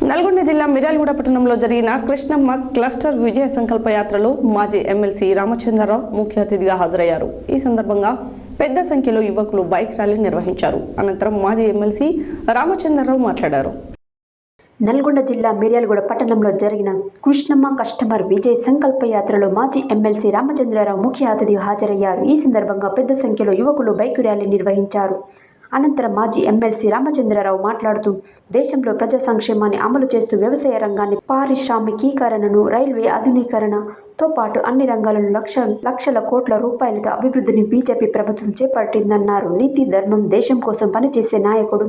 నల్గొండ జిల్లా మిర్యాలగూడ పట్టణంలో జరిగిన కృష్ణమ్మ క్లస్టర్ విజయ సంకల్ప యాత్రలో మాజీ ఎమ్మెల్సీ రామచంద్రరావు ముఖ్య అతిథిగా హాజరయ్యారు. ఈ సందర్భంగా పెద్ద సంఖ్యలో యువకులు బైక్ ర్యాలీ నిర్వహించారు. అనంతరం మాజీ ఎమ్మెల్సీ రామచంద్రరావు మాట్లాడారు. నల్గొండ జిల్లా మిర్యాలగూడ పట్టణంలో జరిగిన కృష్ణమ్మ కస్టమర్ విజయ్ సంకల్ప యాత్రలో మాజీ ఎమ్మెల్సీ రామచంద్రరావు ముఖ్య అతిథిగా హాజరయ్యారు. ఈ సందర్భంగా పెద్ద సంఖ్యలో యువకులు బైక్ ర్యాలీ నిర్వహించారు. అనంతరం మాజీ ఎమ్మెల్సీ రామచంద్రరావు మాట్లాడుతూ దేశంలో ప్రజా సంక్షేమాన్ని అమలు చేస్తూ వ్యవసాయ రంగాన్ని, పారిశ్రామికీకరణను, రైల్వే ఆధునీకరణతో పాటు అన్ని రంగాలలో లక్షల కోట్ల రూపాయలతో అభివృద్ధిని బీజేపీ ప్రభుత్వం చేపట్టిందన్నారు. నీతి ధర్మం దేశం కోసం పనిచేసే నాయకుడు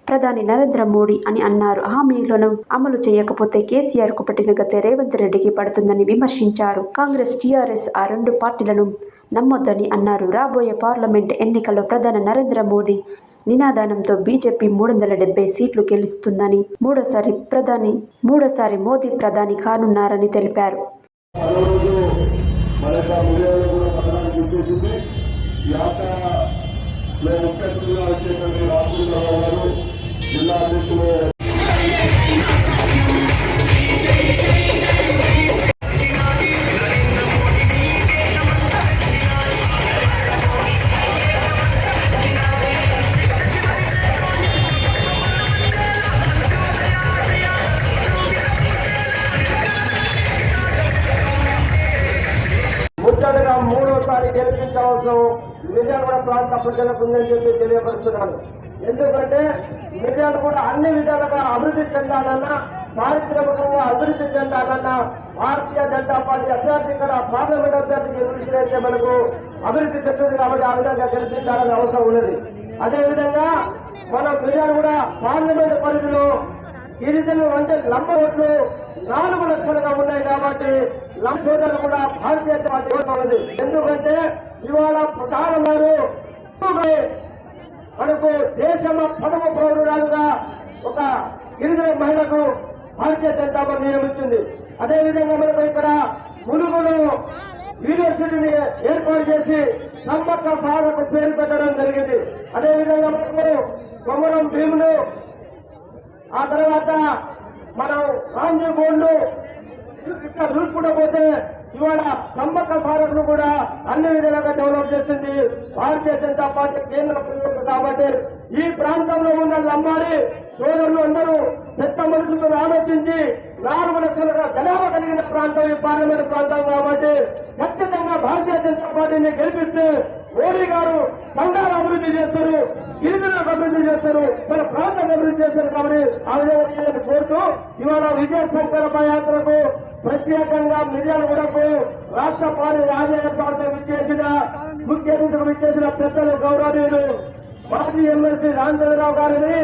ప్రధాని నరేంద్ర మోడీ అని అన్నారు. హామీలను అమలు చేయకపోతే కేసీఆర్ కు పట్టిన గతే రేవంత్ రెడ్డికి పడుతుందని విమర్శించారు. కాంగ్రెస్, టీఆర్ఎస్ ఆ రెండు పార్టీలను నమ్మొద్దని అన్నారు. రాబోయే పార్లమెంట్ ఎన్నికల్లో ప్రధాని నరేంద్ర మోదీ నినాదంతో బీజేపీ 370 సీట్లు గెలుస్తుందని, మూడోసారి మోదీ ప్రధాని కానున్నారని తెలిపారు. ముచ్చటగా మూడోసారి గెలిపించవలసిన మిర్యాలగూడ ప్రాంత ప్రజలకు ఉందని చెప్పి తెలియపరుస్తున్నాను. ఎందుకంటే మిర్యాలగూడ అన్ని విధాలుగా అభివృద్ధి చెందాలన్నా, పారిశ్రామికంగా అభివృద్ధి చెందాలన్నా భారతీయ జనతా పార్టీ అభ్యర్థి ఇక్కడ పార్లమెంట్ అభ్యర్థికి గెలిచినైతే మనకు అభివృద్ధి చెందుతుంది. కాబట్టి ఆ విధంగా గెలిపించాలని అవసరం ఉన్నది. అదేవిధంగా మన మిర్యాలగూడ పార్లమెంట్ పరిధిలో గిరిజనులు అంటే లంబ ఓట్లు 4 లక్షలుగా ఉన్నాయి. కాబట్టి లంబోదరు కూడా భారతీయ పార్టీ ఉన్నది. ఎందుకంటే ఇవాళ ప్రధానమంత్రి మనకు దేశం ప్రథమ పౌరురాలుగా ఒక గిరిజన మహిళకు భారతీయ జనతా పార్టీ నియమించింది. అదేవిధంగా మనకు ఇక్కడ ములుగులో యూనివర్సిటీని ఏర్పాటు చేసి సమ్మక్క సాధకు పేరు పెట్టడం జరిగింది. అదేవిధంగా మనకు కొమరం భీములు, ఆ తర్వాత మనం రాంజీ బోర్డు ఇక్కడ చూసుకుంటూ పోతే ఇవాళ సమ్మక్క సాధకులు కూడా అన్ని విధాలుగా డెవలప్ చేసింది భారతీయ జనతా పార్టీ కేంద్ర ప్రభుత్వం. కాబట్టి ఈ ప్రాంతంలో ఉన్న లంబాడి సోదరులు అందరూ పెద్ద మనుషులతో ఆలోచించి 4 లక్షలుగా జనాభా కలిగిన ప్రాంతం ఈ పార్లమెంట్ ప్రాంతం. కాబట్టి ఖచ్చితంగా భారతీయ జనతా పార్టీని గెలిపిస్తే మోడీ గారు బంగారు అభివృద్ధి చేస్తారు, గిరిజనులకు అభివృద్ధి చేస్తారు, మన ప్రాంతం అభివృద్ధి చేస్తారు. కాబట్టి ఆ విధంగా కోరుతూ ఇవాళ విజయ సంకల్ప యాత్రకు ప్రత్యేకంగా మిర్యాలగూడకు రాష్ట్ర పార్టీ రాజకీయ పార్టీ విచ్చేసిన ముఖ్య అతిథులకు విచ్చేసిన పెద్దలు గౌరవనీయులు మాజీ ఎమ్మెల్సీ రామచంద్రరావు గారిని